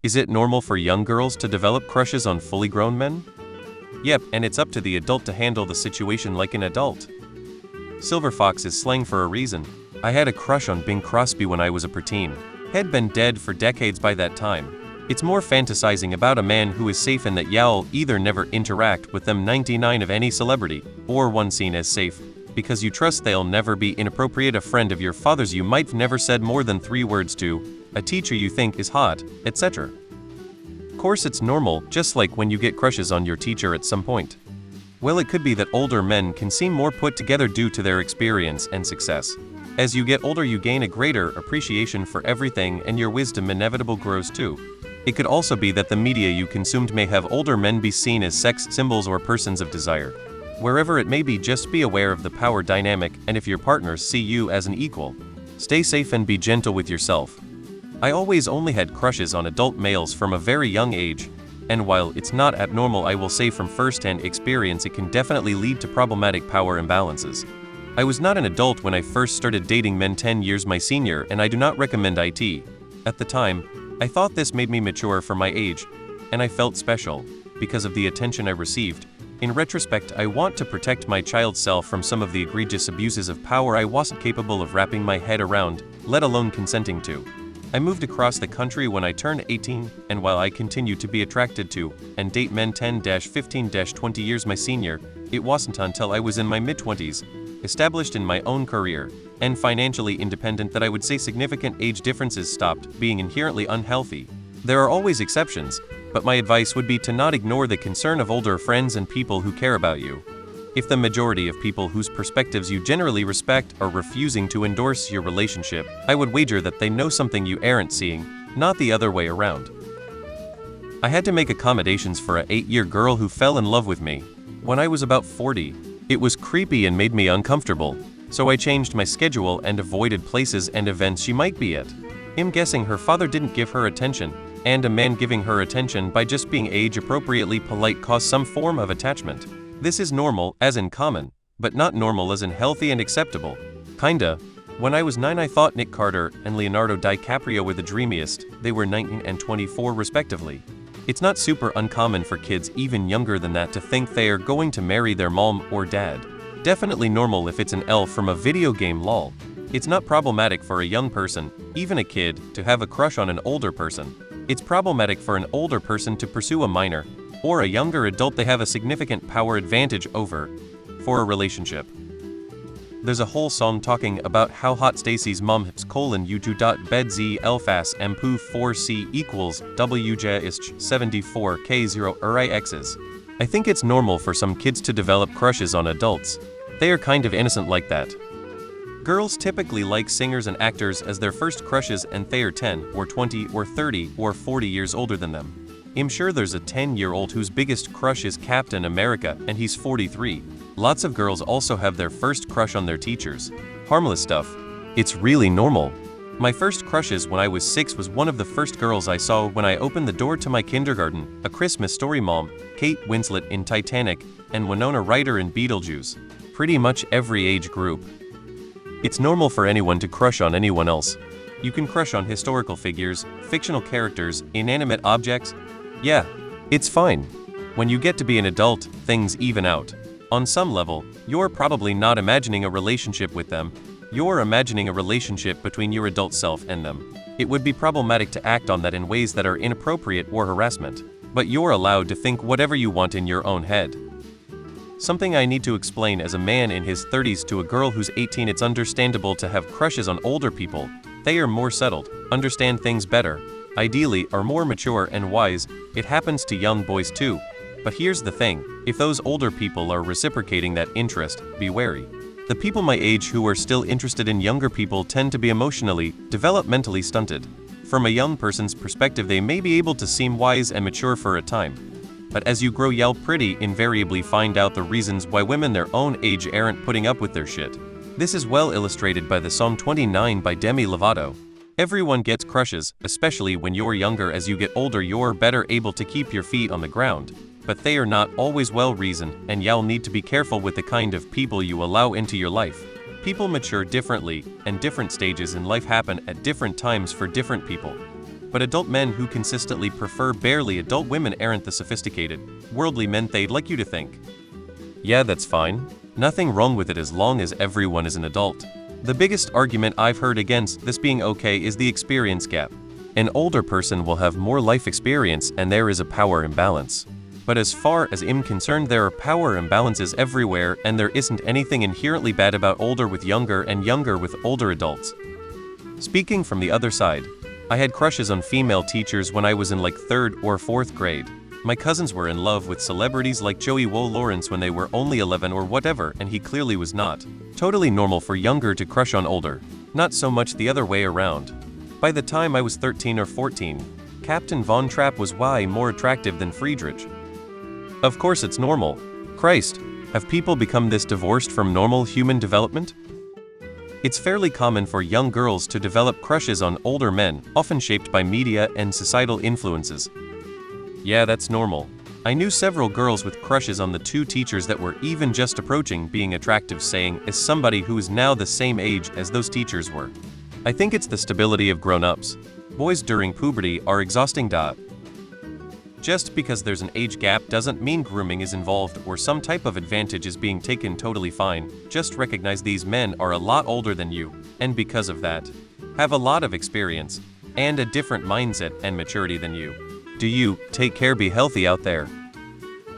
Is it normal for young girls to develop crushes on fully grown men? Yep, and it's up to the adult to handle the situation like an adult. Silver fox is slang for a reason. I had a crush on Bing Crosby when I was a preteen. Had been dead for decades by that time. It's more fantasizing about a man who is safe and that you'll either never interact with them 99 of any celebrity, or one seen as safe, because you trust they'll never be inappropriate. A friend of your father's you might've never said more than 3 words to, a teacher you think is hot, etc. Course it's normal, just like when you get crushes on your teacher at some point. Well, it could be that older men can seem more put together due to their experience and success. As you get older you gain a greater appreciation for everything and your wisdom inevitable grows too. It could also be that the media you consumed may have older men be seen as sex symbols or persons of desire. Wherever it may be, just be aware of the power dynamic, and if your partners see you as an equal, stay safe and be gentle with yourself. I always only had crushes on adult males from a very young age, and while it's not abnormal, I will say from first-hand experience it can definitely lead to problematic power imbalances. I was not an adult when I first started dating men 10 years my senior, and I do not recommend it. At the time, I thought this made me mature for my age, and I felt special, because of the attention I received. In retrospect, I want to protect my child self from some of the egregious abuses of power I wasn't capable of wrapping my head around, let alone consenting to. I moved across the country when I turned 18, and while I continued to be attracted to and date men 10-15-20 years my senior, it wasn't until I was in my mid-20s, established in my own career, and financially independent that I would say significant age differences stopped being inherently unhealthy. There are always exceptions, but my advice would be to not ignore the concern of older friends and people who care about you. If the majority of people whose perspectives you generally respect are refusing to endorse your relationship, I would wager that they know something you aren't seeing, not the other way around. I had to make accommodations for an 8-year girl who fell in love with me when I was about 40. It was creepy and made me uncomfortable, so I changed my schedule and avoided places and events she might be at. I'm guessing her father didn't give her attention, and a man giving her attention by just being age-appropriately polite caused some form of attachment. This is normal, as in common, but not normal as in healthy and acceptable. Kinda. When I was 9 I thought Nick Carter and Leonardo DiCaprio were the dreamiest. They were 19 and 24 respectively. It's not super uncommon for kids even younger than that to think they are going to marry their mom or dad. Definitely normal if it's an elf from a video game lol. It's not problematic for a young person, even a kid, to have a crush on an older person. It's problematic for an older person to pursue a minor, or a younger adult they have a significant power advantage over, for a relationship. There's a whole song talking about how hot Stacy's mom hips u2.bed elfas mpu 4c equals wj 74 k0 rix's. I think it's normal for some kids to develop crushes on adults. They are kind of innocent like that. Girls typically like singers and actors as their first crushes, and they are 10 or 20 or 30 or 40 years older than them. I'm sure there's a 10-year-old whose biggest crush is Captain America and he's 43. Lots of girls also have their first crush on their teachers. Harmless stuff. It's really normal. My first crushes when I was 6 was one of the first girls I saw when I opened the door to my kindergarten, A Christmas Story mom, Kate Winslet in Titanic, and Winona Ryder in Beetlejuice. Pretty much every age group. It's normal for anyone to crush on anyone else. You can crush on historical figures, fictional characters, inanimate objects. Yeah, it's fine. When you get to be an adult, things even out. On some level, you're probably not imagining a relationship with them. You're imagining a relationship between your adult self and them. It would be problematic to act on that in ways that are inappropriate or harassment. But you're allowed to think whatever you want in your own head. Something I need to explain as a man in his 30s to a girl who's 18: it's understandable to have crushes on older people. They are more settled, understand things better, ideally are more mature and wise. It happens to young boys too. But here's the thing, if those older people are reciprocating that interest, be wary. The people my age who are still interested in younger people tend to be emotionally, developmentally stunted. From a young person's perspective, they may be able to seem wise and mature for a time. But as you grow, you'll pretty invariably find out the reasons why women their own age aren't putting up with their shit. This is well illustrated by the song 29 by Demi Lovato. Everyone gets crushes, especially when you're younger. As you get older, you're better able to keep your feet on the ground. But they are not always well-reasoned, and you'll need to be careful with the kind of people you allow into your life. People mature differently, and different stages in life happen at different times for different people. but adult men who consistently prefer barely adult women aren't the sophisticated, worldly men they'd like you to think. Yeah, that's fine. Nothing wrong with it as long as everyone is an adult. The biggest argument I've heard against this being okay is the experience gap. An older person will have more life experience and there is a power imbalance. But as far as I'm concerned, there are power imbalances everywhere and there isn't anything inherently bad about older with younger and younger with older adults. Speaking from the other side, I had crushes on female teachers when I was in like 3rd or 4th grade. My cousins were in love with celebrities like Joey Woe Lawrence when they were only 11 or whatever, and he clearly was not. Totally normal for younger to crush on older. Not so much the other way around. By the time I was 13 or 14, Captain Von Trapp was way more attractive than Friedrich. Of course it's normal. Christ, have people become this divorced from normal human development? It's fairly common for young girls to develop crushes on older men, often shaped by media and societal influences. Yeah, that's normal. I knew several girls with crushes on the 2 teachers that were even just approaching being attractive, saying as somebody who is now the same age as those teachers were. I think it's the stability of grown-ups. Boys during puberty are exhausting. Just because there's an age gap doesn't mean grooming is involved or some type of advantage is being taken. Totally fine. Just recognize these men are a lot older than you, and because of that, have a lot of experience and a different mindset and maturity than you. Do you take care, be healthy out there.